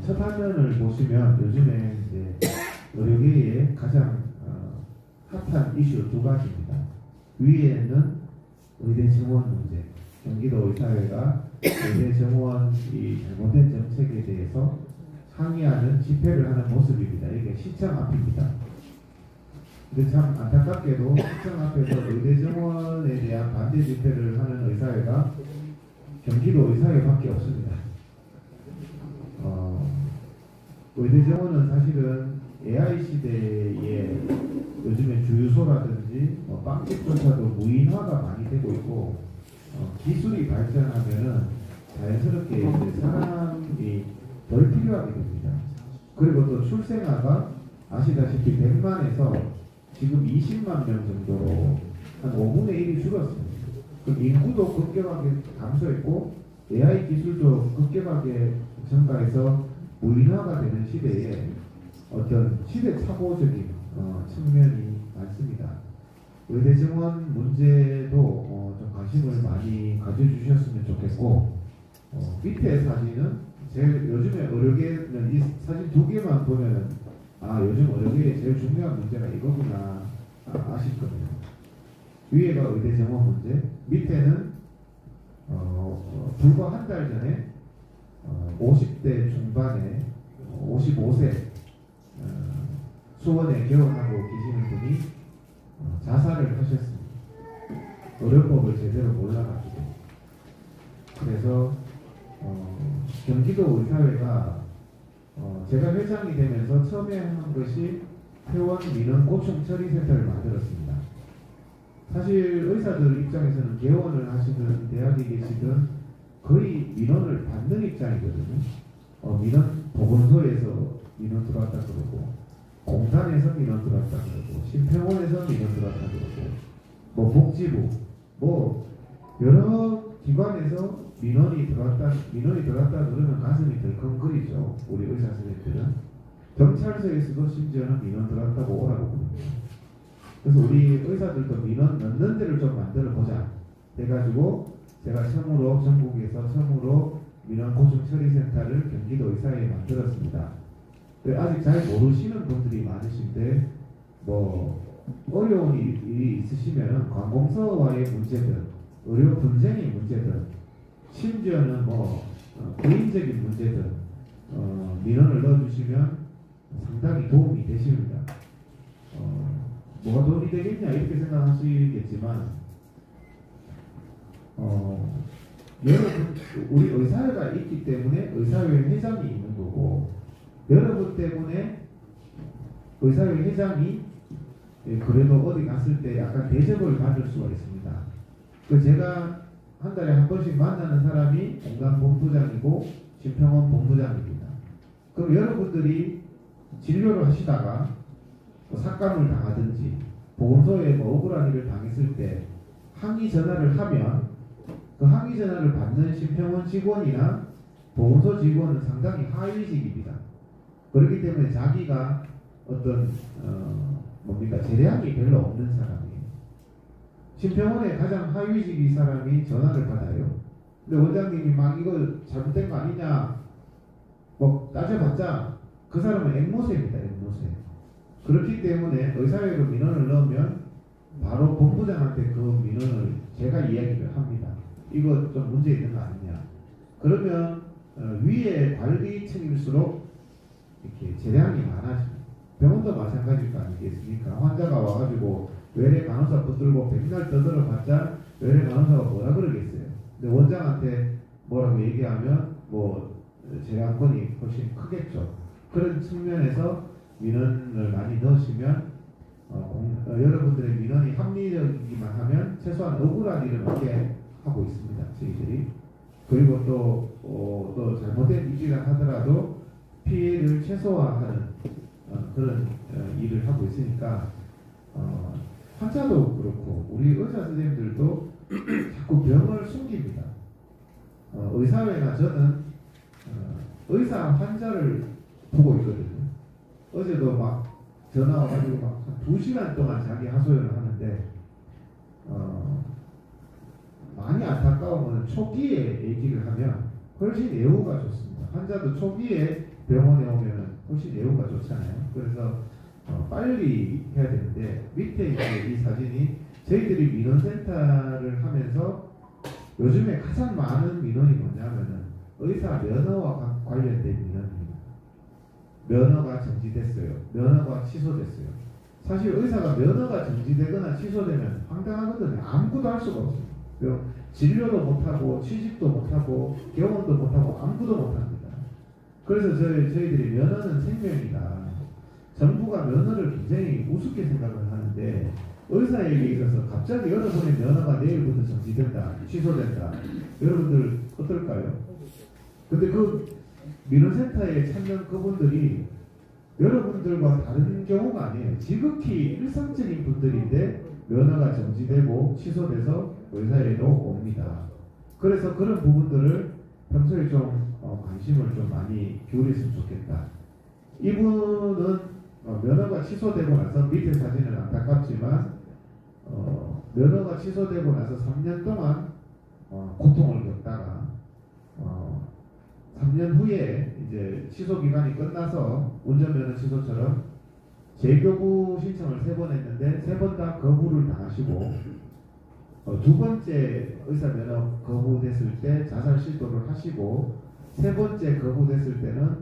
첫 화면을 보시면 요즘에 이제 의료계의 가장 핫한 이슈 두 가지입니다. 위에는 의대 정원 문제, 경기도 의사회가 의대 정원이 잘못된 정책에 대해서 항의하는 집회를 하는 모습입니다. 이게 시청 앞입니다. 근데 참 안타깝게도 시청 앞에서 의대 정원에 대한 반대 집회를 하는 의사회가 경기도 의사회밖에 없습니다. 의대 정원은 사실은 AI 시대에 요즘에 주유소라든지 빵집조차도 무인화가 많이 되고 있고 기술이 발전하면은 자연스럽게 이제 사람이 덜 필요하게 됩니다. 그리고 또 출생아가 아시다시피 100만에서 지금 20만 명 정도로 한 5분의 1이 줄었습니다. 그럼 인구도 급격하게 감소했고 AI 기술도 급격하게 증가해서 무인화가 되는 시대에 어떤 시대착오적인 측면이 많습니다. 의대 정원 문제도 좀 관심을 많이 가져주셨으면 좋겠고 밑에 사진은 제일 요즘에 의료계는 이 사진 두 개만 보면은 요즘 의료계의 제일 중요한 문제가 이거구나 아실 겁니다. 위에가 의대 정원 문제, 밑에는 불과 한 달 전에 50대 중반에 55세 수원에 개원하고 계시는 분이 자살을 하셨습니다. 의료법을 제대로 몰라가지고. 그래서 경기도 의사회가 제가 회장이 되면서 처음에 한 것이 회원 민원 고충 처리센터를 만들었습니다. 사실 의사들 입장에서는 개원을 하시든 대학에 계시든 거의 민원을 받는 입장이거든요. 민원 보건소에서 민원 들어왔다 그러고 공단에서 민원 들어왔다 그러고 심평원에서 민원 들어왔다 그러고 복지부 여러 기관에서 민원이 들어왔다 그러면 가슴이 덜컹거리죠. 우리 의사 선생님들은 경찰서에서도 심지어는 민원 들어왔다고 오라고 그럽니다. 그래서 우리 의사들도 민원 넣는 데를 좀 만들어 보자 해가지고 제가 전국에서 처음으로 민원 고충 처리센터를 경기도 의사회에 만들었습니다. 아직 잘 모르시는 분들이 많으신데 어려운 일이 있으시면 관공서와의 문제든 의료 분쟁의 문제든 심지어는 개인적인 문제든 민원을 넣어주시면 상당히 도움이 되십니다. 뭐가 도움이 되겠냐 이렇게 생각하시겠지만 여러분 우리 의사회가 있기 때문에 의사회 회장이 있는 거고 여러분 때문에 의사회 회장이 그래도 어디 갔을 때 약간 대접을 받을 수가 있습니다. 제가 한 달에 한 번씩 만나는 사람이 공단 본부장이고 심평원 본부장입니다. 그럼 여러분들이 진료를 하시다가 삭감을 당하든지 보건소에 억울한 일을 당했을 때 항의 전화를 하면 그 항의 전화를 받는 심평원 직원이나 보건소 직원은 상당히 하위직입니다. 그렇기 때문에 자기가 어떤 재량이 별로 없는 사람이에요. 심평원의 가장 하위직이 사람이 전화를 받아요. 근데 원장님이 막 이거 잘못된 거 아니냐 따져봤자 그 사람은 앵무새입니다. 앵무새. 그렇기 때문에 의사회로 민원을 넣으면 바로 본부장한테 그 민원을 제가 이야기를 합니다. 이거 좀 문제 있는 거 아니냐. 그러면 위에 관리층일수록 이렇게 재량이 많아집니다. 병원도 마찬가지일 거 아니겠습니까? 환자가 와가지고 외래 간호사 붙들고 백날 떠들어봤자 외래 간호사가 뭐라 그러겠어요. 근데 원장한테 뭐라고 얘기하면 재량권이 훨씬 크겠죠. 그런 측면에서 민원을 많이 넣으시면 여러분들의 민원이 합리적이기만 하면 최소한 억울한 일은 없게 하고 있습니다. 저희들이. 그리고 또 잘못된 일이라 하더라도 피해를 최소화하는 그런 일을 하고 있으니까 환자도 그렇고 우리 의사 선생님들도 자꾸 병을 숨깁니다. 의사회나 저는 의사 환자를 보고 있거든요. 어제도 막 전화 와가지고 막 2시간 동안 자기 하소연을 하는데 많이 안타까운 것은 초기에 얘기를 하면 훨씬 예후가 좋습니다. 환자도 초기에 병원에 오면 훨씬 예후가 좋잖아요. 그래서 빨리 해야 되는데 밑에 이제 이 사진이 저희들이 민원센터를 하면서 요즘에 가장 많은 민원이 뭐냐면은 의사 면허와 관련된 민원입니다. 면허가 정지됐어요. 면허가 취소됐어요. 사실 의사가 면허가 정지되거나 취소되면 황당하거든요. 아무것도 할 수가 없어요. 진료도 못하고 취직도 못하고 개원도 못하고 아무것도 못합니다. 그래서 저희들이 면허는 생명이다. 정부가 면허를 굉장히 우습게 생각을 하는데 의사에게 있어서 갑자기 여러분의 면허가 내일부터 정지된다, 취소된다. 여러분들 어떨까요? 근데 그 민원센터에 찾는 그분들이 여러분들과 다른 경우가 아니에요. 지극히 일상적인 분들인데 면허가 정지되고 취소돼서 의사에도 옵니다. 그래서 그런 부분들을 평소에 좀 관심을 좀 많이 기울였으면 좋겠다. 이분은 면허가 취소되고 나서 밑에 사진은 안타깝지만 면허가 취소되고 나서 3년 동안 고통을 겪다가 3년 후에 이제 취소 기간이 끝나서 운전면허 취소처럼 재교부 신청을 3번 했는데 3번 다 거부를 당하시고 두 번째 의사 면허 거부됐을 때 자살 시도를 하시고 세 번째 거부됐을 때는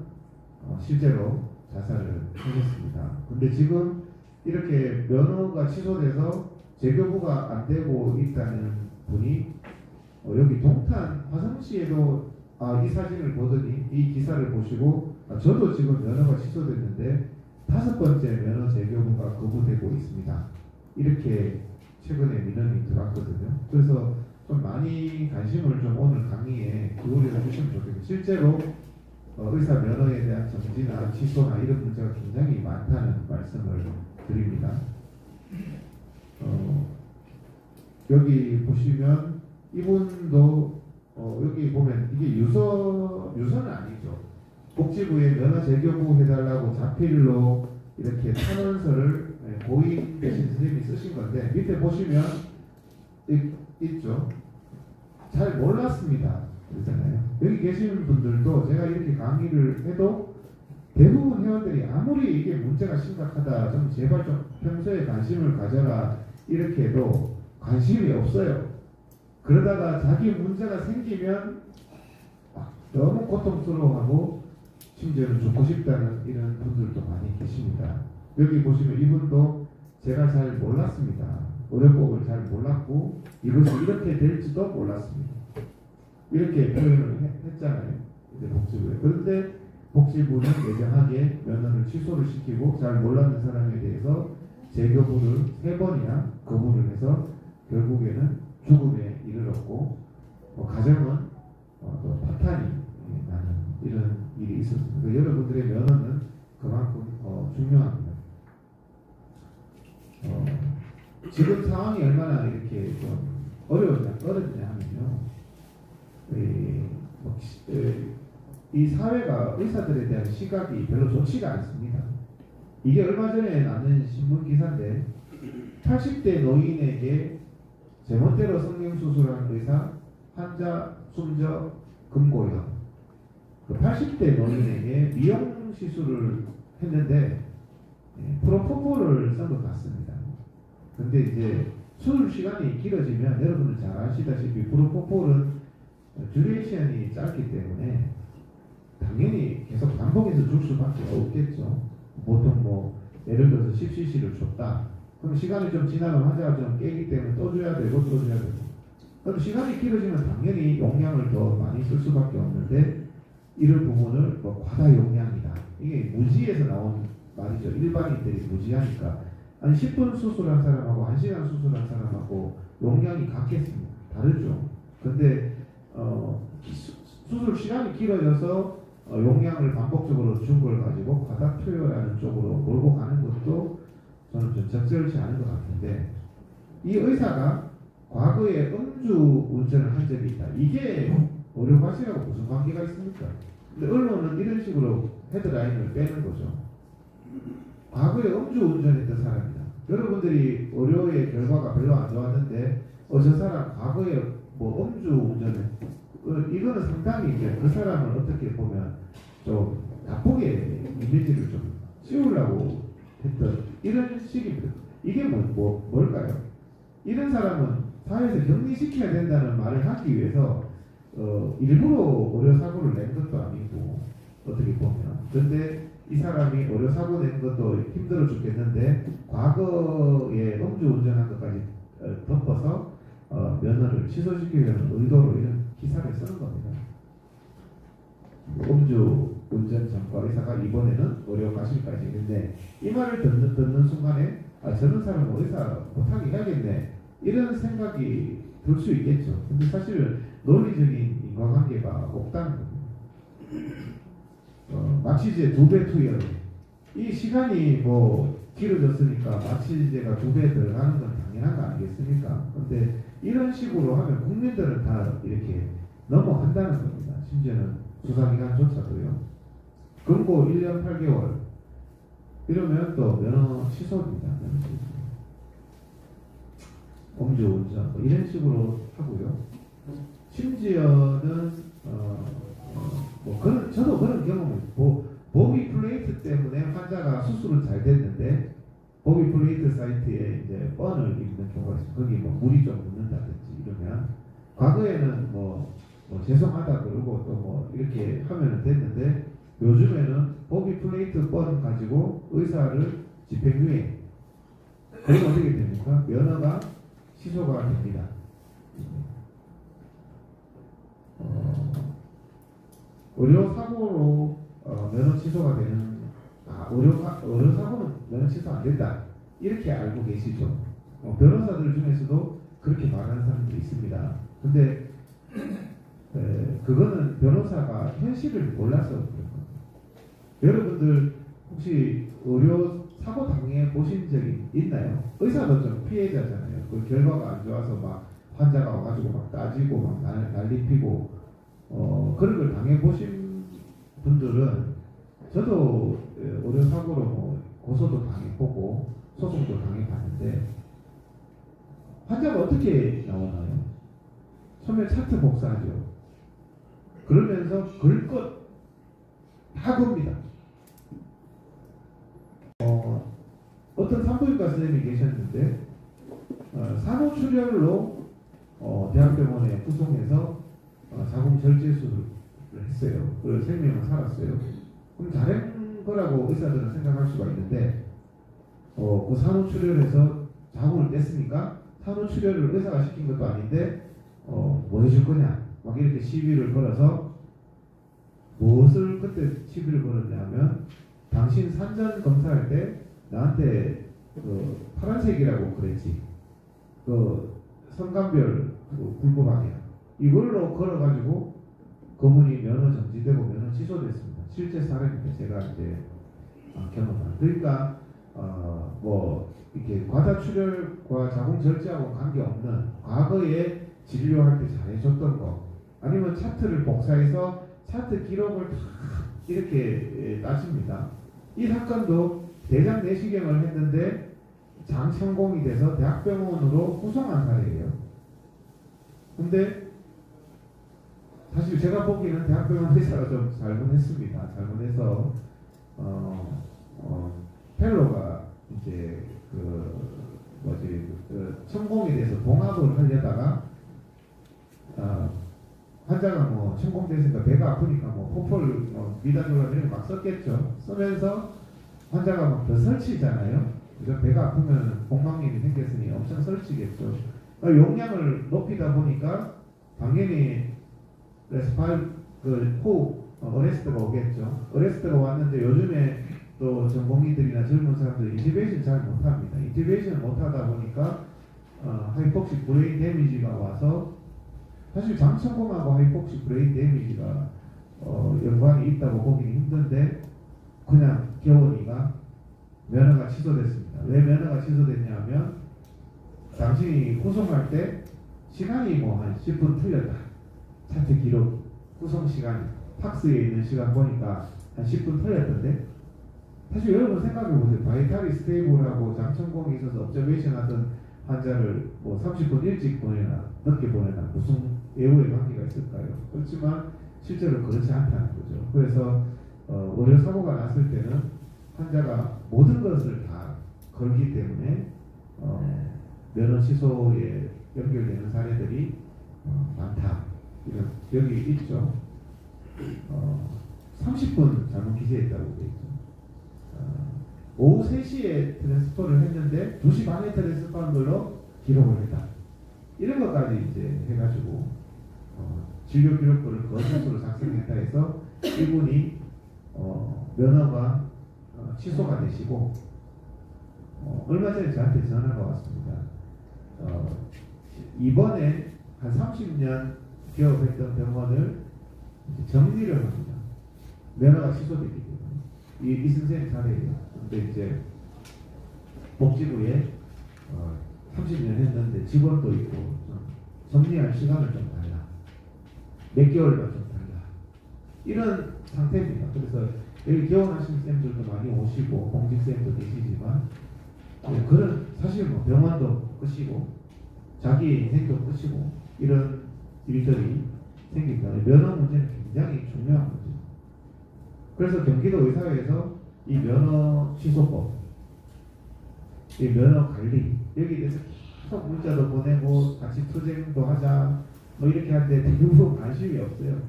실제로 자살을 하셨습니다. 근데 지금 이렇게 면허가 취소돼서 재교부가 안 되고 있다는 분이 여기 동탄 화성시에도 이 사진을 보더니 이 기사를 보시고 저도 지금 면허가 취소됐는데 5번째 면허 재교부가 거부되고 있습니다. 이렇게 최근에 민원이 들어왔거든요. 그래서 좀 많이 관심을 좀 오늘 강의에 기울여 주시면 좋겠습니다. 실제로 의사 면허에 대한 정지나 취소나 이런 문제가 굉장히 많다는 말씀을 드립니다. 여기 보시면 이분도 여기 보면 이게 유서는 아니죠. 복지부에 면허 재교부 해달라고 자필로 이렇게 탄원서를 고인 되신 선생님이 쓰신 건데 밑에 보시면 있죠. 잘 몰랐습니다. 그렇잖아요. 여기 계시는 분들도 제가 이렇게 강의를 해도 대부분 회원들이 아무리 이게 문제가 심각하다 좀 제발 좀 평소에 관심을 가져라 이렇게 해도 관심이 없어요. 그러다가 자기 문제가 생기면 너무 고통스러워하고 심지어는 죽고 싶다는 이런 분들도 많이 계십니다. 여기 보시면 이분도 제가 잘 몰랐습니다. 의료법을 잘 몰랐고 이것이 이렇게 될지도 몰랐습니다. 이렇게 표현을 했잖아요. 이제 복지부에. 그런데 복지부는 예정하게 면허를 취소를 시키고 잘 몰랐는 사람에 대해서 재교부를 3번이나 거부를 해서 결국에는 죽음에 이르렀고 가정은 또 파탄이 나는 이런 일이 있었습니다. 여러분들의 면허는 그만큼 중요합니다. 지금 상황이 얼마나 이렇게 좀 어려웠냐 하면요. 이 사회가 의사들에 대한 시각이 별로 좋지가 않습니다. 이게 얼마 전에 나는 신문 기사인데 80대 노인에게 제멋대로 성형수술한 의사 환자 숨져 금고형. 그 80대 노인에게 미용 시술을 했는데 프로포폴을 쓴 것 같습니다. 근데 이제 수술 시간이 길어지면 여러분들 잘 아시다시피 프로포폴은 듀레이션이 짧기 때문에 당연히 계속 반복해서 줄 수밖에 없겠죠. 보통 예를 들어서 10cc를 줬다. 그럼 시간이 좀 지나면 환자가 좀 깨기 때문에 또 줘야 되고 또 줘야 되고. 그럼 시간이 길어지면 당연히 용량을 더 많이 쓸 수밖에 없는데 이런 부분을 과다 용량이다. 이게 무지에서 나온 말이죠. 일반인들이 무지하니까 한 10분 수술한 사람하고 1시간 수술한 사람하고 용량이 같겠습니다. 다르죠. 근데 수술 시간이 길어져서 용량을 반복적으로 준 걸 가지고 과다 투여라는 쪽으로 몰고 가는 것도 저는 좀 적절치 않은 것 같은데 이 의사가 과거에 음주 운전을 한 적이 있다. 이게 의료과실하고 무슨 관계가 있습니까? 근데 언론은 이런 식으로 헤드라인을 빼는 거죠. 과거에 음주 운전했던 사람이다. 여러분들이 의료의 결과가 별로 안 좋았는데 저 사람 과거에 음주 운전을 이거는 상당히 이제 그 사람을 어떻게 보면 좀 나쁘게 이미지를 좀 씌우려고 했던 이런 식입니다. 이게 뭘까요? 이런 사람은 사회에서 격리시켜야 된다는 말을 하기 위해서 일부러 의료 사고를 낸 것도 아니고 어떻게 보면 그런데 이 사람이 의료 사고 낸 것도 힘들어 죽겠는데 과거에 음주운전한 것까지 덮어서 면허를 취소시키려는 의도로 이런 기사를 쓰는 겁니다. 음주운전 전과 의사가 이번에는 의료 과실까지 있는데 이 말을 듣는 순간에 저런 사람은 의사 못하게 해야겠네 이런 생각이 들 수 있겠죠. 근데 사실은 논리적인 인과관계가 없다는 겁니다. 마취제 2배 투여 이 시간이 뭐 길어졌으니까 마취제가 2배 들어가는 건 당연한 거 아니겠습니까? 근데 이런 식으로 하면 국민들은 다 이렇게 넘어간다는 겁니다. 심지어는 수사기관조차도요. 금고 1년 8개월 이러면 또 면허 취소입니다. 면허 취소. 음주운전 뭐 이런 식으로 하고요. 심지어는 뭐 저도 그런 경험을 보비 플레이트 때문에 환자가 수술은 잘 됐는데 보비 플레이트 사이트에 이제 뻔을 입는 경우가 있어요. 거기 뭐 물이 좀 묻는다든지 이러면 과거에는 뭐 죄송하다 그러고 또 뭐 이렇게 하면 됐는데 요즘에는 보비 플레이트 뻔 가지고 의사를 집행유예 그리고 어떻게 됩니까? 면허가 취소가 됩니다. 의료 사고로 면허 취소가 되는 의료 사고는 면허 취소 안 된다 이렇게 알고 계시죠? 변호사들 중에서도 그렇게 말하는 사람들이 있습니다. 근데 그거는 변호사가 현실을 몰라서 그런 겁니다. 여러분들 혹시 의료 사고 당해 보신 적이 있나요? 의사도 좀 피해자잖아요. 그 결과가 안 좋아서 막 환자가 와가지고 막 따지고 막 난리 피고 그런 걸 당해 보신 분들은 저도 의료 사고로 뭐 고소도 당해보고 소송도 당해봤는데 환자가 어떻게 나오나요? 처음에 차트 복사하죠. 그러면서 글 것 다 겁니다. 어떤 산부인과 선생님이 계셨는데 산후출혈로 대학병원에 후송해서 자궁절제술을 했어요. 그래서 생명을 살았어요. 그럼 잘한 거라고 의사들은 생각할 수가 있는데 그 산후출혈에서 자궁을 뺐으니까 산후출혈을 의사가 시킨 것도 아닌데 뭐 해줄 거냐 막 이렇게 시비를 걸어서 무엇을 그때 시비를 걸었냐면 당신 산전 검사할 때 나한테 파란색이라고 그랬지. 성감별 굴곡방이야. 이걸로 걸어가지고 그분이 면허 정지되고 면허 취소됐습니다. 실제 사례입니다. 제가 이제 경험한. 그러니까 뭐 이렇게 과다출혈과 자궁절제하고 관계없는 과거에 진료할 때 잘해줬던 거 아니면 차트를 복사해서 차트 기록을 다 이렇게 따집니다. 이 사건도 대장 내시경을 했는데 장 성공이 돼서 대학병원으로 후송한 사례예요. 근데 사실 제가 보기에는 대학병원 의사가 좀 잘못했습니다. 잘못해서 펠로가 이제 천공에 대해서 동압을 하려다가 환자가 뭐 천공됐으니까 배가 아프니까 뭐 포폴 미다졸람 이런 막 썼겠죠. 쓰면서 환자가 막 더 설치잖아요. 그래서 배가 아프면 복막염이 생겼으니 엄청 설치겠죠. 용량을 높이다 보니까 당연히 호흡 어레스트가 오겠죠. 어레스트가 왔는데 요즘에 또 전공의들이나 젊은 사람들 인티베이션 잘 못합니다. 인티베이션 못하다 보니까 하이폭식 브레인 데미지가 와서 사실 장천공하고 하이폭식 브레인 데미지가 연관이 있다고 보기는 힘든데 그냥 겨울이가 면허가 취소됐습니다. 왜 면허가 취소됐냐면 당신이 후송할 때 시간이 뭐 한 10분 틀렸다. 차트 기록 후송 시간 팍스에 있는 시간 보니까 한 10분 틀렸던데 사실 여러분 생각해 보세요. 바이탈이 스테이블하고 장천공이 있어서 observation 하던 환자를 뭐 30분 일찍 보내나 늦게 보내나 무슨 예우의 관계가 있을까요? 그렇지만 실제로 그렇지 않다는 거죠. 그래서 의료 사고가 났을 때는 환자가 모든 것을 다 걸기 때문에 면허 취소에 연결되는 사례들이 많다. 이런 여기 있죠. 30분 잘못 기재했다고 되어 있죠. 오후 3시에 트랜스퍼를 했는데 2시 반에 트랜스퍼한 걸로 기록을 했다. 이런 것까지 이제 해가지고 진료 기록부를 거짓으로 작성했다 해서 이분이 면허가 취소가 되시고 얼마 전에 저한테 전화가 왔습니다. 이번에 한 30년 개업했던 병원을 정리를 합니다. 면허가 취소됐기 때문에 이 선생님 사례예요. 근데 이제 복지부에 30년 했는데 직원도 있고 좀 정리할 시간을 좀 달라. 몇 개월만 좀 달라. 이런 상태입니다. 그래서 여기 개원하신 쌤들도 많이 오시고 공직쌤도 계시지만 그런 사실 뭐 병원도 끝이고 자기 인생도 끝이고 이런 일들이 생깁니다. 면허 문제는 굉장히 중요한 거죠. 그래서 경기도 의사회에서 이 면허 취소법, 이 면허 관리 여기에 대해서 계속 문자도 보내고 같이 투쟁도 하자 뭐 이렇게 하는데 대부분 관심이 없어요.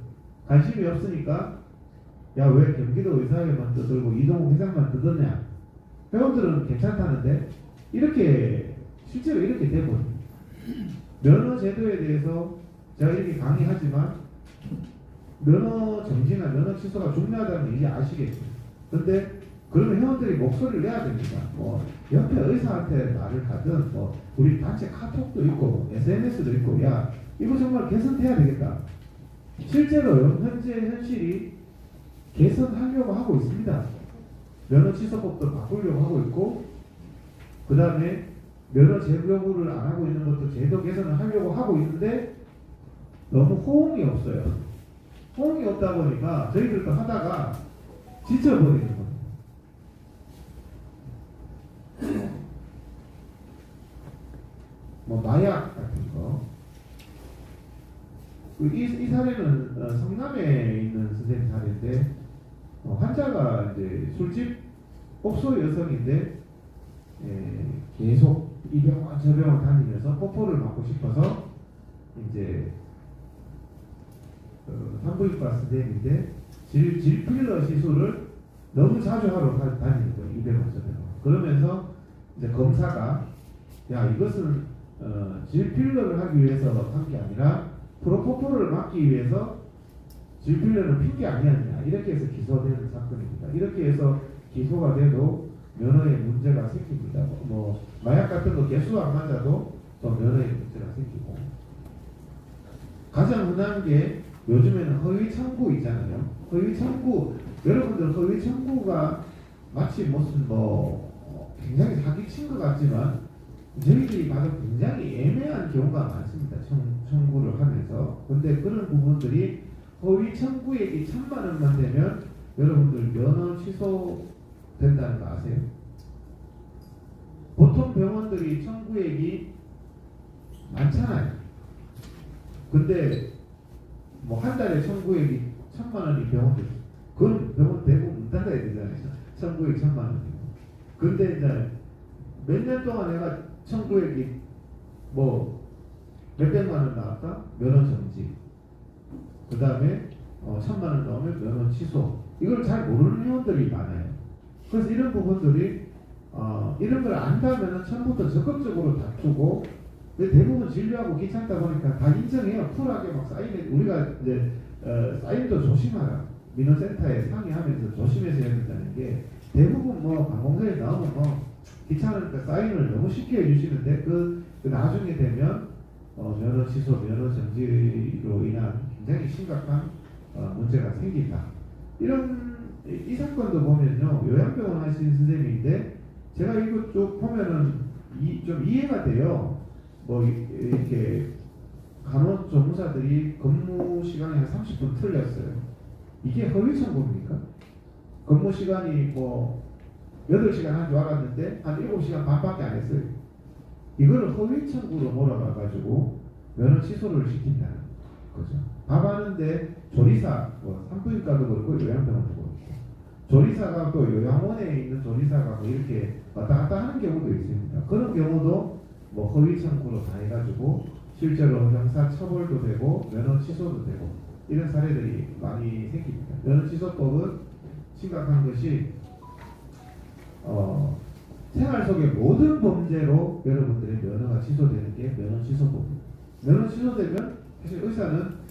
관심이 없으니까 야 왜 경기도 의사회만 떠들고 이동욱 회장만 떠드냐, 회원들은 괜찮다는데 이렇게 실제로 이렇게 되거든요. 면허 제도에 대해서 제가 이렇게 강의하지만 면허 정지나 면허 취소가 중요하다는 걸 이제 아시겠죠. 근데 그러면 회원들이 목소리를 내야 됩니다. 뭐 옆에 의사한테 말을 하든 뭐 우리 단체 카톡도 있고 SNS도 있고 야 이거 정말 개선해야 되겠다. 실제로 현재 현실이 개선하려고 하고 있습니다. 면허 취소법도 바꾸려고 하고 있고 그 다음에 면허 재교부를 안 하고 있는 것도 제도 개선을 하려고 하고 있는데 너무 호응이 없어요. 호응이 없다 보니까 저희들도 하다가 지쳐버리는 겁니다. 뭐 마약 같은 거. 이 사례는 성남에 있는 선생님 사례인데 환자가 이제 술집 업소 여성인데 계속 이 병원 저 병원 다니면서 뽀뽀를 맞고 싶어서 이제 산부인과 선생님인데 질필러 시술을 너무 자주 하러 다니는 거예요. 이 병원 저 병원. 그러면서 이제 검사가 야 이것은 질필러를 하기 위해서 한 게 아니라 프로포폴을 막기 위해서 질필러를 핀 게 아니었냐 이렇게 해서 기소되는 사건입니다. 이렇게 해서 기소가 돼도 면허에 문제가 생깁니다. 뭐 마약 같은 거 개수 안 맞아도 또 면허에 문제가 생기고 가장 흔한 게 요즘에는 허위 청구 있잖아요. 허위 청구 여러분들 허위 청구가 마치 무슨 뭐 굉장히 사기친 것 같지만 저희들이 봐도 굉장히 애매한 경우가 많습니다. 청구를 하면서. 근데 그런 부분들이 허위 청구액이 1,000만 원만 되면 여러분들 면허 취소된다는 거 아세요? 보통 병원들이 청구액이 많잖아요. 근데 뭐 한 달에 청구액이 1,000만 원이 병원들 그건 병원 대부분 문 닫아야 되잖아요. 청구액 1,000만 원이고. 근데 이제 몇 년 동안 내가 청구액이 뭐 몇백만 원 나왔다? 면허 정지. 그 다음에 1,000만 원 나오면 면허 취소. 이걸 잘 모르는 회원들이 많아요. 그래서 이런 부분들이 이런 걸 안다면 처음부터 적극적으로 다투고 대부분 진료하고 귀찮다 보니까 다 인정해요. 쿨하게 막 사인해. 우리가 이제 사인도 조심하라. 민원센터에 상의하면서 조심해서 해야 된다는 게 대부분 뭐 방공사에 나오면 뭐 귀찮으니까 사인을 너무 쉽게 해주시는데 그 나중에 되면 면허 취소, 면허 정지로 인한 굉장히 심각한 문제가 생긴다. 이 사건도 보면요 요양병원 하신 선생님인데 제가 이거 쭉 보면은 좀 이해가 돼요. 뭐 이렇게 간호조무사들이 근무 시간이 한 30분 틀렸어요. 이게 허위 청구입니까? 근무 시간이 뭐 8시간 한 줄 알았는데 한 7시간 반밖에 안 했어요. 이거를 허위 청구로 몰아가가지고 면허 취소를 시킨다는 거죠. 밥 하는데 조리사, 뭐 산부인과도 그렇고 요양병원도 그렇고 조리사가 또 요양원에 있는 조리사가 뭐 이렇게 왔다 갔다 하는 경우도 있습니다. 그런 경우도 뭐 허위 청구로 다 해가지고 실제로 형사 처벌도 되고 면허 취소도 되고 이런 사례들이 많이 생깁니다. 면허 취소법은 심각한 것이 생활 속의 모든 범죄로 여러분들의 면허가 취소되는 게 면허 취소법입니다. 면허 취소되면 사실 의사는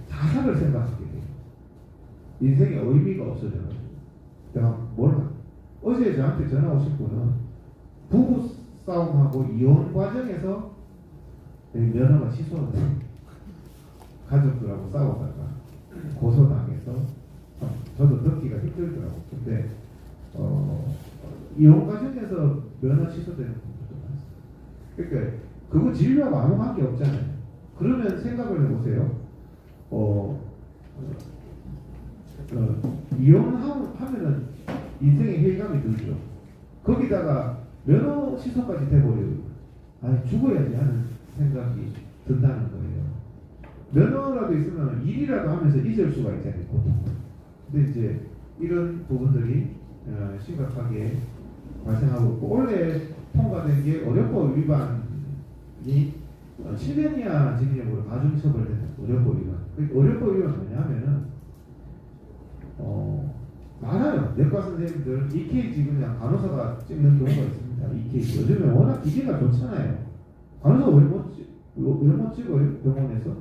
자살을 생각하게 돼요. 인생의 의미가 없어져가지고. 내가 몰라. 어제 저한테 전화 오신 분은 부부 싸움하고 이혼 과정에서 면허가 취소돼요. 가족들하고 싸우다가 고소당해서 저도 듣기가 힘들더라고. 근데 이혼 과정에서 면허 취소되는 분들도 많습니다. 그러니까 그거 진료하고 아무 관계 없잖아요. 그러면 생각을 해보세요. 이혼하면은 인생의 회의감이 들죠. 거기다가 면허 취소까지 돼버려요. 아니 죽어야지 하는 생각이 든다는 거예요. 면허라도 있으면 일이라도 하면서 잊을 수가 있잖아요. 보통. 근데 이제 이런 부분들이 심각하게 발생하고 있고, 올해 통과된 게 어렵법 위반이 7년 이하 징역으로 가중처벌되는 어렵법 위반. 어렵법 위반은 뭐냐면은 많아요. 내과 선생님들 EKG 그냥 간호사가 찍는 경우가 있습니다. EKG 요즘에 워낙 기계가 좋잖아요. 간호사가 왜 못 찍어요? 병원에서.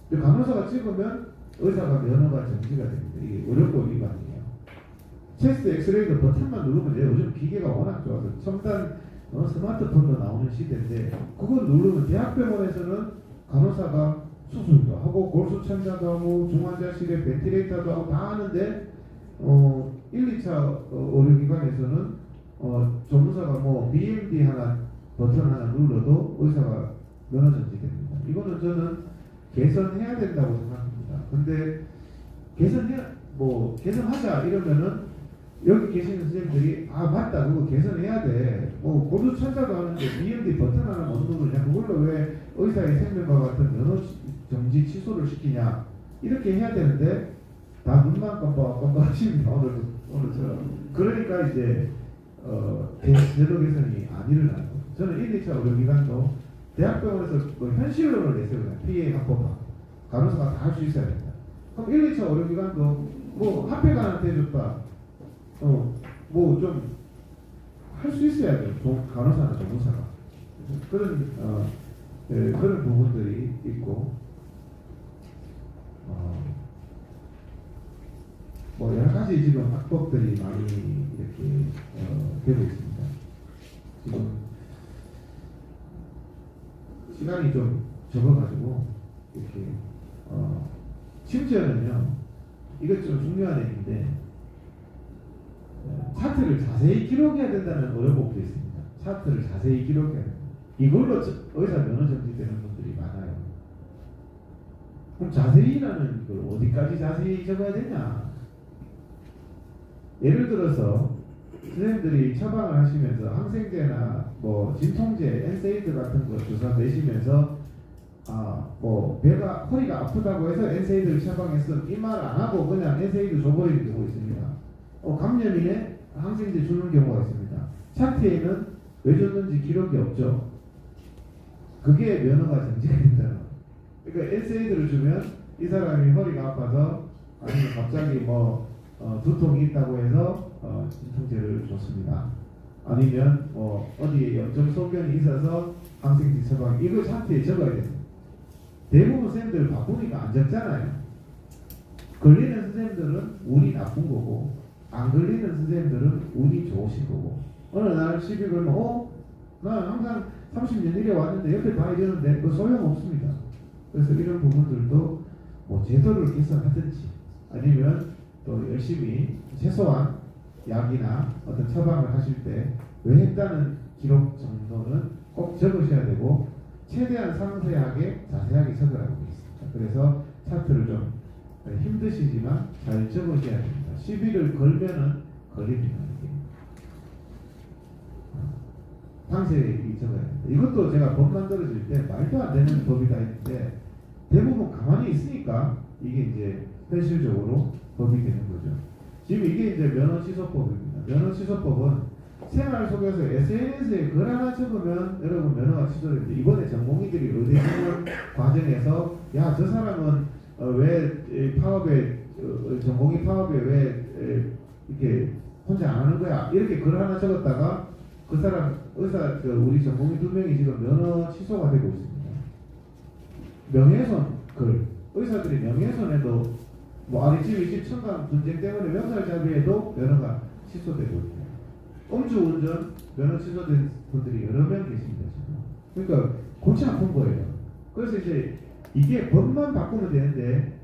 근데 간호사가 찍으면 의사가 면허가 정지가 됩니다. 이게 의료법 위반이에요. 체스트 엑스레이도 버튼만 누르면 돼요. 요즘 기계가 워낙 좋아서 첨단 스마트폰도 나오는 시대인데 그걸 누르면 대학병원에서는 간호사가 수술도 하고 골수 천자도 하고 중환자실에 벤틸레이터도 하고 다 하는데 1, 2차 의료기관에서는 전문사가 뭐 BMD 하나 버튼 하나 눌러도 의사가 면허 정지됩니다. 이거는 저는 개선해야 된다고 생각합니다. 근데 개선하자 이러면은 여기 계시는 선생님들이 맞다 그거 개선해야 돼. 골수 천자도 하는데 BMD 버튼 하나 못 누르냐 그걸로 왜 의사의 생명과 같은 면허 정지 취소를 시키냐 이렇게 해야 되는데 다 눈만 깜빡깜빡 하십니다. 오늘처럼. 그러니까 이제 제도 개선이 안 일어나요. 저는 1, 2차 의료기관도 대학병원에서 뭐 현실론을 내세우잖아요. 피해 합법화. 간호사가 다 할 수 있어야 된다. 그럼 1, 2차 의료기관도 뭐 합의관한테 해줬다. 뭐 좀 할 수 있어야 돼요. 간호사나 전문사가. 그런 부분들이 있고 뭐 여러 가지 지금 악법들이 많이 이렇게 되고 있습니다. 지금 시간이 좀 적어가지고 이렇게 심지어는요 이것 좀 중요한 얘기인데 차트를 자세히 기록해야 된다는 어려움도 있습니다. 차트를 자세히 기록해야 됩니다. 이걸로 의사 면허 정지되는 분들이 많아요. 그럼 자세히라는 걸 어디까지 자세히 적어야 되냐? 예를 들어서 선생님들이 처방을 하시면서 항생제나 뭐 진통제, 엔세이드 같은 거 주사 내시면서 뭐 허리가 아프다고 해서 엔세이드를 처방해서 이 말 안 하고 그냥 엔세이드 줘버리는 경우가 있습니다. 감염인에 항생제 주는 경우가 있습니다. 차트에는 왜 줬는지 기록이 없죠. 그게 면허가 정지가 된다는 거예요. 그러니까 엔세이드를 주면 이 사람이 허리가 아파서 아니면 갑자기 두통이 있다고 해서 진통제를 줬습니다. 아니면 어디에 염증 소견이 있어서 항생제 처방 이거 차트에 적어야 됩니다. 대부분 선생님들 바쁘니까 안 적잖아요. 걸리는 선생님들은 운이 나쁜 거고 안 걸리는 선생님들은 운이 좋으신 거고 어느 날 시비 걸면 나 항상 30년 이래 왔는데 옆에 다 이러는데 그 소용없습니다. 그래서 이런 부분들도 뭐 제도를 개선하든지 아니면 또 열심히 최소한 약이나 어떤 처방을 하실 때 왜 했다는 기록 정도는 꼭 적으셔야 되고 최대한 상세하게 자세하게 적으라고 있습니다. 그래서 차트를 좀 힘드시지만 잘 적으셔야 됩니다. 시비를 걸면은 걸립니다. 상세히 적어야 됩니다. 이것도 제가 법 만들어질 때 말도 안 되는 법이다 했는데 대부분 가만히 있으니까 이게 이제 현실적으로 법이 되는 거죠. 지금 이게 이제 면허 취소법입니다. 면허 취소법은 생활 속에서 SNS에 글 하나 적으면 여러분 면허가 취소됩니다. 이번에 전공의들이 의대 지원 과정에서 야 저 사람은 왜 파업에 전공의 파업에 왜 이렇게 혼자 안 하는 거야 이렇게 글 하나 적었다가 그 사람 의사 우리 전공의 2명이 지금 면허 취소가 되고 있습니다. 명예훼손 글 의사들이 명예훼손에도 뭐 아래집 이집 청강 분쟁 때문에 명살자비에도 면허가 취소되고 있고 음주운전 면허 취소된 분들이 여러 명 계십니다. 지금. 그러니까 골치 아픈 거예요. 그래서 이제 이게 법만 바꾸면 되는데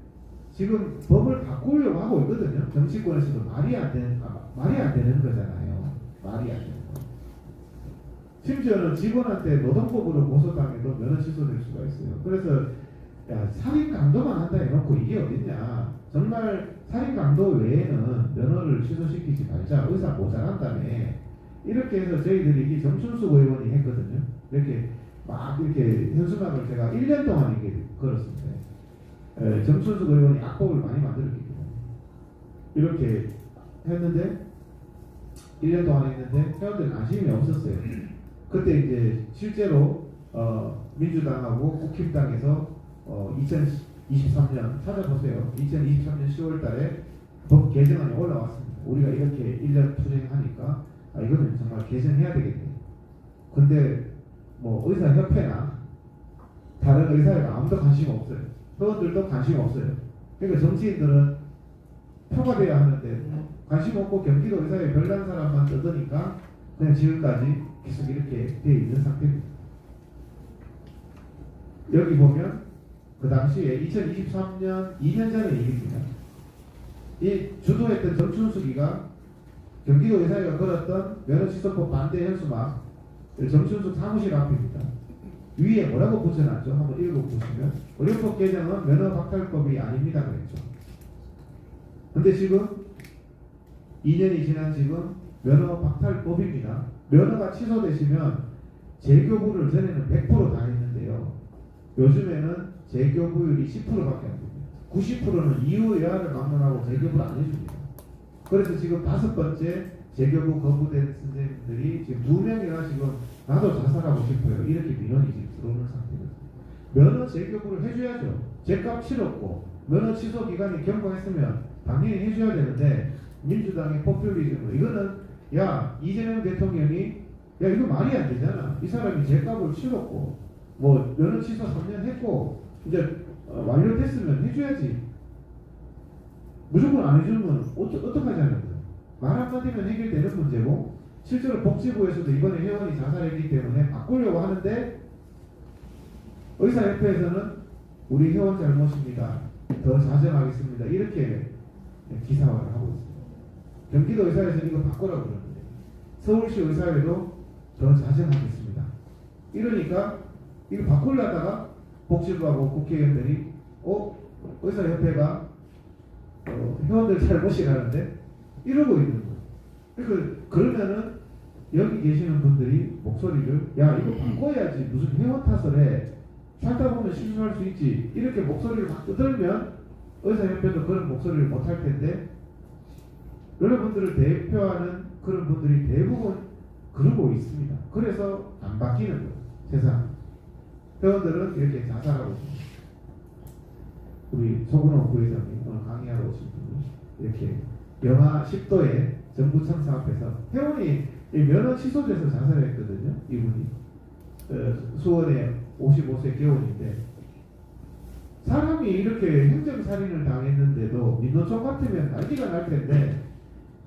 지금 법을 바꾸려고 하고 있거든요. 정치권에서도 말이 안 되는 거잖아요. 말이 안 되는 거. 심지어는 직원한테 노동법으로 고소당해도 면허 취소될 수가 있어요. 그래서 야 살인 강도만 한다 해놓고 이게 어딨냐. 정말 살인 강도 외에는 면허를 취소시키지 말자. 의사 모자란다며. 이렇게 해서 저희들이 이게 정춘숙 의원이 했거든요. 이렇게 막 이렇게 현수막을 제가 1년 동안 이게 걸었습니다. 정춘숙 의원이 악법을 많이 만들었기 때문에 이렇게 했는데 1년 동안 했는데 회원들 관심이 없었어요. 그때 이제 실제로 민주당하고 국힘당에서 2023년 찾아보세요. 2023년 10월달에 법 개정안이 올라왔습니다. 우리가 이렇게 1년 투쟁하니까 이거는 정말 개정해야 되겠네. 근데 뭐 의사협회나 다른 의사회가 아무도 관심 없어요. 회원들도 관심 없어요. 그러니까 정치인들은 표가 돼야 하는데 관심 없고 경기도 의사회 별난 사람만 뜯으니까 그냥 지금까지 계속 이렇게 돼 있는 상태입니다. 여기 보면 그 당시에 2023년 2년 전의 얘기입니다. 이 주도했던 정춘숙이가 경기도 의사회가 걸었던 면허취소법 반대 현수막 정춘숙 사무실 앞입니다. 위에 뭐라고 붙여놨죠? 한번 읽어보시면 의료법 개정은 면허 박탈법이 아닙니다 그랬죠. 근데 지금 2년이 지난 지금 면허 박탈법입니다. 면허가 취소되시면 재교부를 전에는 100% 다 했는데요. 요즘에는 재교부율이 10%밖에 안 됩니다. 90%는 이후 여하를 막론하고 재교부를 안 해줍니다. 그래서 지금 5번째 재교부 거부된 선생님들이 지금 2명이나 지금 나도 자살하고 싶어요. 이렇게 민원이 지금 들어오는 상태입니다. 면허 재교부를 해줘야죠. 제값 치렀고 면허 취소 기간이 경과했으면 당연히 해줘야 되는데 민주당의 포퓰리즘으로 이거는 야 이재명 대통령이 야 이거 말이 안 되잖아. 이 사람이 제값을 치렀고 뭐 면허 취소 3년 했고 이제 완료됐으면 해줘야지. 무조건 안 해주면 어떡하자는 거예요. 말 한마디면 해결되는 문제고 실제로 복지부에서도 이번에 회원이 자살했기 때문에 바꾸려고 하는데 의사협회에서는 우리 회원 잘못입니다. 더 자정하겠습니다. 이렇게 기사화를 하고 있습니다. 경기도 의사회에서는 이거 바꾸라고 그러는데 서울시 의사회도 더 자정하겠습니다. 이러니까 이거 바꾸려다가 복지부하고 국회의원들이 의사협회가 회원들 잘못이라는데 이러고 있는 거예요. 그러면은 여기 계시는 분들이 목소리를 야 이거 바꿔야지 무슨 회원 탓을 해 살다 보면 실수할 수 있지 이렇게 목소리를 막 뜯으면 의사협회도 그런 목소리를 못할 텐데 여러분들을 대표하는 그런 분들이 대부분 그러고 있습니다. 그래서 안 바뀌는 거예요. 세상 회원들은 이렇게 자살하고 있습니다. 우리 소근호 부회장님 오늘 강의하러 오신 분이 이렇게 영하 10도에 정부청사 앞에서 회원이 면허 취소돼서 자살했거든요. 이분이 수원에 55세 개원인데 사람이 이렇게 행정살인을 당했는데도 민노총 같으면 난리가 날 텐데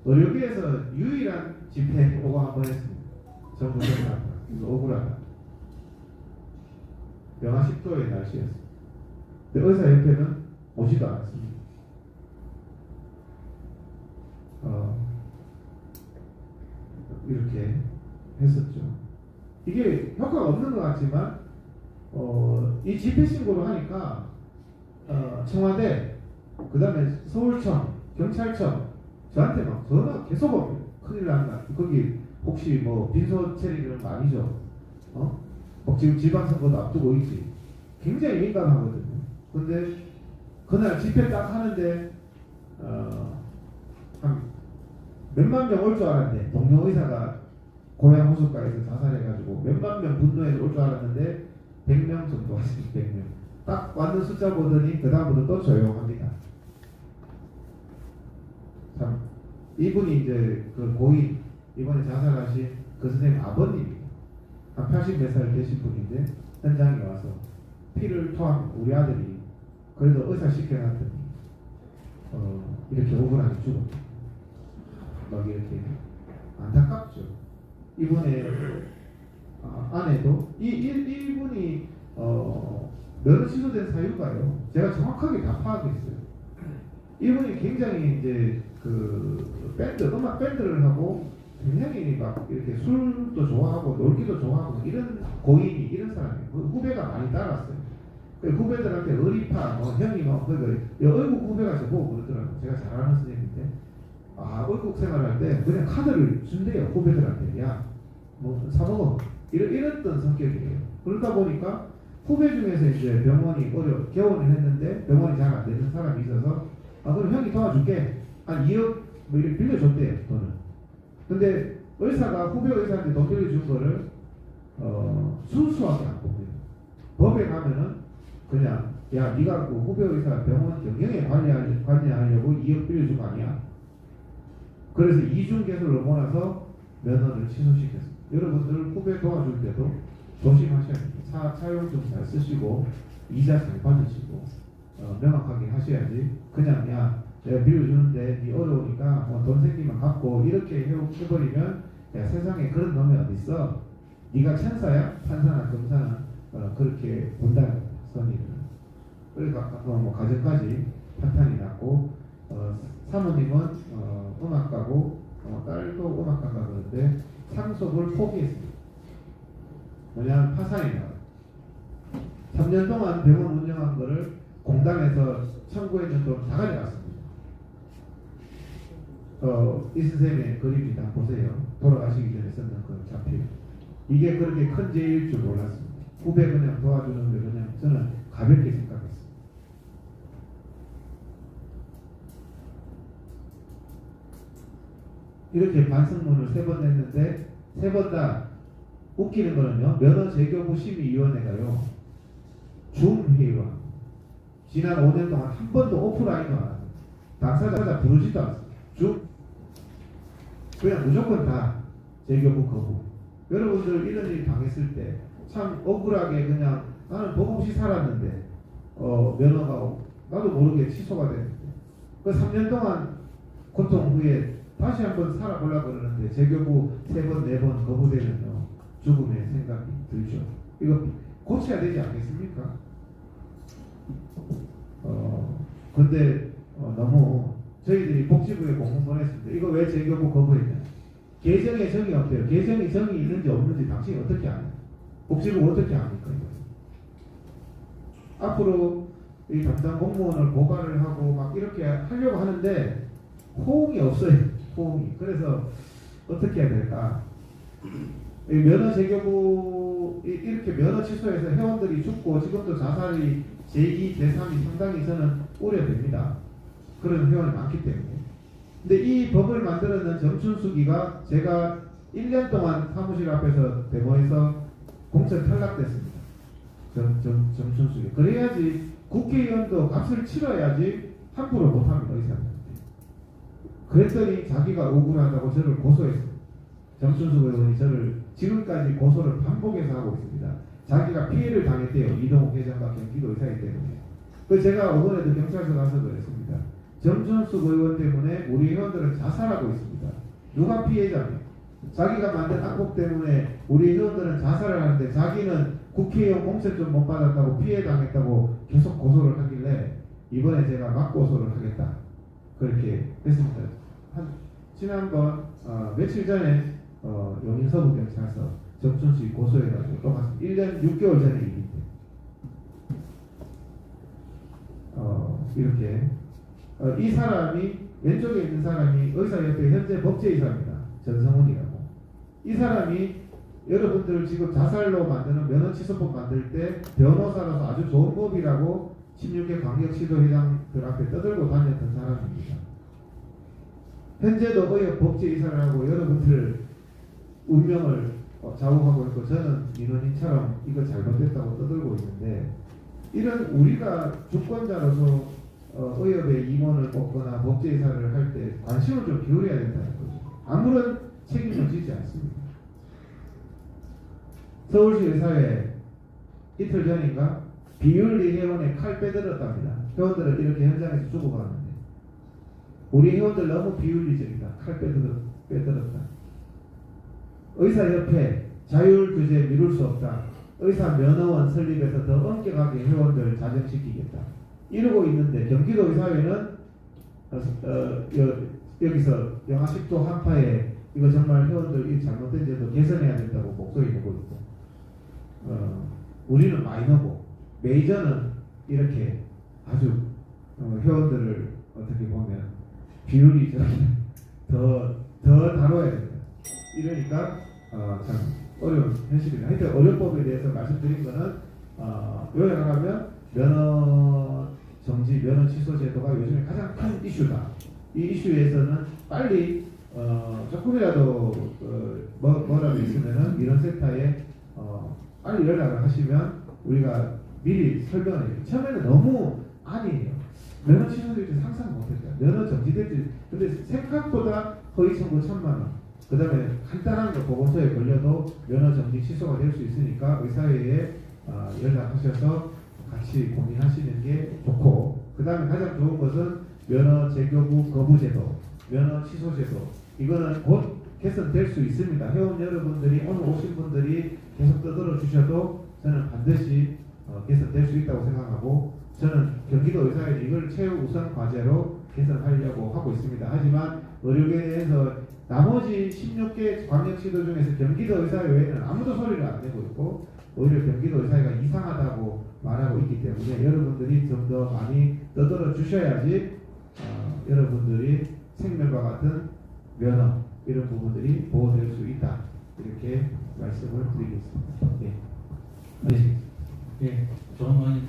의료계에서 유일한 집회 보고 한번 했습니다. 정부청사 앞에서 억울하다. 영하 10도의 날씨였습니다. 근데 의사협회는 오지도 않았습니다. 이렇게 했었죠. 이게 효과가 없는 것 같지만 이 집회 신고를 하니까 청와대 그 다음에 서울청 경찰청 저한테 막 전화 계속 오고 큰일 났나 거기 혹시 뭐 빈소 처리를 많이 줘 지금 지방선거도 앞두고 있지 굉장히 민감하거든요. 근데 그날 집회 딱 하는데 한 몇만 명 올 줄 알았는데 동료 의사가 고향 호숫가에서 자살해가지고 몇만 명 분노해서 올 줄 알았는데 100명 정도 왔습니다. 100명. 딱 왔는 숫자 보더니 그 다음부터 또 조용합니다. 참 이분이 이제 그 고인 이번에 자살하신 그 선생님 아버님입니다. 한 80 몇 살 되신 분인데 현장에 와서 피를 토한 우리 아들이 그래도 의사 시켜놨더니 이렇게 억울하게 죽었다. 막 이렇게 안타깝죠. 이번에 아내도 이분이 면허 취소된 사유가요. 제가 정확하게 다 파악했어요. 이분이 굉장히 이제 그 밴드 음악 밴드를 하고 굉장히 막 이렇게 술도 좋아하고 놀기도 좋아하고 이런 고인이 이런 사람이에요. 후배가 많이 따랐어요. 후배들한테 의리파 형이 얼굴 후배가 저보고 그러더라고요. 제가 잘 아는 선생님인데 월급 생활할 때 그냥 카드를 준대요. 후배들한테. 야 뭐 사먹어 이랬던 성격이에요. 그러다 보니까 후배 중에서 이제 병원이 개원을 했는데 병원이 잘 안 되는 사람이 있어서 그럼 형이 도와줄게 한 2억 뭐 이렇게 빌려줬대요. 돈을. 근데 의사가 후배 의사한테 돈 빌려준 거를 순수하게 안 봅니다. 법에 가면은 그냥 야 네가 그 후배 의사 병원 경영에 관리하려고 2억 빌려준 거 아니야. 그래서 이중개설로 몰아서 면허를 취소시켰습니다. 여러분들 후배 도와줄 때도 조심하셔야 됩니다. 차용 좀 잘 쓰시고 이자 잘 받으시고 명확하게 하셔야지 그냥 야 내가 빌려주는데 네 어려우니까 돈 생기면 갚고 이렇게 해버리면 야 세상에 그런 놈이 어딨어. 네가 천사야? 판사나 검사는 그렇게 본다는 거야. 선의를. 그러니까 뭐 가정까지 파탄이 났고 사모님은 음악가고 딸도 음악가가 그런데 상속을 포기했습니다. 뭐냐면 파산이 나와요. 3년 동안 병원 운영한 거를 공단에서 청구했는 돈 다 가져갔습니다. 이 선생님의 그림이다 보세요. 돌아가시기 전에 썼는 그 자필. 이게 그렇게 큰 죄일 줄 몰랐습니다. 후배 그냥 도와주는 게 그냥 저는 가볍게 생각했습니다. 이렇게 반성문을 3번 냈는데 3번 다 웃기는 거는요. 면허 재교부 심의위원회가요. 줌 회의로 합니다. 지난 5년 동안 한 번도 오프라인으로 안 합니다. 당사자 부르지도 않습니다. 줌 그냥 무조건 다 재교부 거부. 여러분들 이런 일이 당했을 때 참 억울하게 그냥 나는 법 없이 살았는데 면허가 나도 모르게 취소가 됐는데 그 3년 동안 고통 후에 다시 한번 살아보려고 그러는데 재교부 3번 4번 거부되면요 죽음의 생각이 들죠. 이거 고쳐야 되지 않겠습니까? 근데 너무 저희들이 복지부에 공문 보냈습니다. 이거 왜 재교부 거부했냐? 개정에 정이 없대요. 개정에 정이 있는지 없는지 당신이 어떻게 아냐? 복지부가 어떻게 합니까? 이거? 앞으로 이 담당 공무원을 고발을 하고 막 이렇게 하려고 하는데 호응이 없어요. 호응이. 그래서 어떻게 해야 될까? 이 면허 재교부 이렇게 면허 취소해서 회원들이 죽고 지금도 자살이 제2, 제3이 상당히 저는 우려됩니다. 그런 회원이 많기 때문에. 근데 이 법을 만들어낸 정춘수기가 제가 1년 동안 사무실 앞에서 데모해서 공천 탈락됐습니다. 정춘수기. 그래야지 국회의원도 값을 치러야지 함부로 못합니다. 의사들한테. 그랬더니 자기가 억울하다고 저를 고소했습니다. 정춘수 의원이 저를 지금까지 고소를 반복해서 하고 있습니다. 자기가 피해를 당했대요. 이동욱 회장과 경기도 의사이기 때문에. 그 제가 이번에도 경찰서 가서 그랬습니다. 정춘수 의원 때문에 우리 의원들은 자살하고 있습니다. 누가 피해자냐? 자기가 만든 악법 때문에 우리 의원들은 자살을 하는데 자기는 국회의원 공천좀 못 받았다고 피해 당했다고 계속 고소를 하길래 이번에 제가 맞고소를 하겠다. 그렇게 했습니다. 지난번 며칠 전에 용인서부경찰서 정춘수를 고소해가지고 똑같습니다. 1년 6개월 전에 일인데 이렇게 이 사람이 왼쪽에 있는 사람이 의사협회 현재 법제이사입니다. 전성훈이라고. 이 사람이 여러분들 지금 자살로 만드는 면허취소법 만들 때 변호사로서 아주 좋은 법이라고 16개 광역시도회장들 앞에 떠들고 다녔던 사람입니다. 현재도 의협 복지이사를 하고 여러분들 운명을 좌우하고 있고 저는 민원인처럼 이거 잘못됐다고 떠들고 있는데 이런 우리가 주권자로서 의협의 임원을 뽑거나 복지이사를 할 때 관심을 좀 기울여야 된다는 거죠. 아무런 책임을 지지 않습니다. 서울시 의사회 이틀 전인가 비윤리 회원의 칼 빼들었답니다. 회원들은 이렇게 현장에서 죽어가는데 우리 회원들 너무 비윤리적이다. 칼 빼들었다. 의사협회 자율 규제 미룰 수 없다. 의사면허원 설립에서 더 엄격하게 회원들 자정시키겠다. 이러고 있는데 경기도 의사회는 여기서 영하 10도 한파에 이거 정말 회원들 이 잘못된 제도 개선해야 된다고 목소리 내고 있고 우리는 마이너고 메이저는 이렇게 아주 회원들을 어떻게 보면 비율이적인 더 다뤄야 된다. 이러니까 참 어려운 현실입니다. 하여튼 의료법에 대해서 말씀드린 거는 요약하면 면허 정지, 면허 취소 제도가 요즘에 가장 큰 이슈다. 이 이슈에서는 빨리 조금이라도 뭐라도 있으면은 이런 센터에 빨리 연락을 하시면 우리가 미리 설명을 해요. 처음에는 너무 아니에요. 면허 취소될지 상상 못했어요. 면허 정지될지. 근데 생각보다 허위 청구 1,000만 원. 그 다음에 간단한 거 보건소에 걸려도 면허 정지 취소가 될 수 있으니까 의사회에 연락하셔서 같이 고민하시는 게 좋고, 그 다음에 가장 좋은 것은 면허 재교부 거부제도, 면허 취소제도. 이거는 곧 개선될 수 있습니다. 회원 여러분들이 오늘 오신 분들이 계속 떠들어 주셔도 저는 반드시 개선될 수 있다고 생각하고, 저는 경기도 의사회 이걸 최우선 과제로 개선하려고 하고 있습니다. 하지만 의료계에서 나머지 16개 광역시도 중에서 경기도 의사회 외에는 아무도 소리를 안 내고 있고 오히려 경기도 의사회가 이상하다고 말하고 있기 때문에 여러분들이 좀 더 많이 떠들어 주셔야지 여러분들이 생명과 같은 면허 이런 부분들이 보호될 수 있다. 이렇게 말씀을 드리겠습니다. 예. 네. 예. 좋은 의원님